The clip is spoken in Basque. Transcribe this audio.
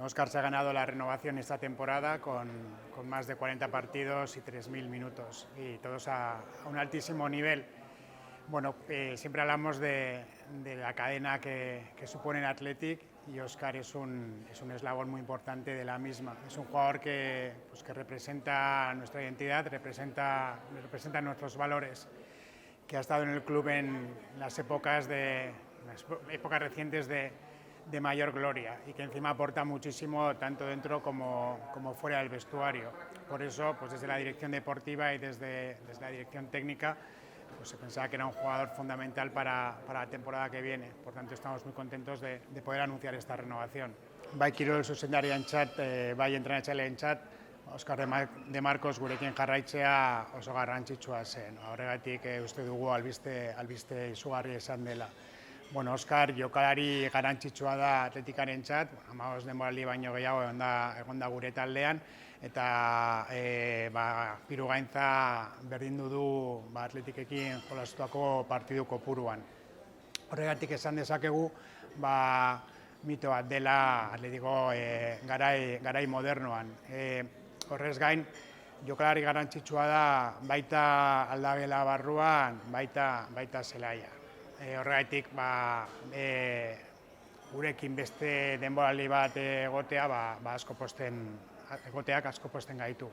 Oscar se ha ganado la renovación esta temporada con más de 40 partidos y 3.000 minutos, y todos a un altísimo nivel. Bueno, siempre hablamos de la cadena que supone el Athletic, y Oscar es un eslabón muy importante de la misma. Es un jugador que representa nuestra identidad, representa nuestros valores, que ha estado en el club en las épocas recientes de mayor gloria, y que encima aporta muchísimo tanto dentro como fuera del vestuario. Por eso, pues desde la dirección deportiva y desde la dirección técnica, pues se pensaba que era un jugador fundamental para la temporada que viene. Por tanto, estamos muy contentos de poder anunciar esta renovación. Bai Kirol zuzendarientzat, bai entrenatzaileentzat, Oskar de Marcos gurekin jarraitzea oso garrantzitsua zen. Horregatik uste dugu albiste izugarri esan dela. Bueno, Oskar jokalari garrantzitsua da Athletikarentzat, 15 denboraldi baino gehiago egon da gure taldean, eta pirugaintza berdindu du Athletikekin jolastutako partidu kopuruan. Horregatik esan dezakegu mito bat dela Athletiko garai modernoan. Horrez gain, jokalari garrantzitsua da baita aldagela barruan, baita zelaia. Horregatik gurekin beste denboraldi bat egoteak asko pozten gaitu.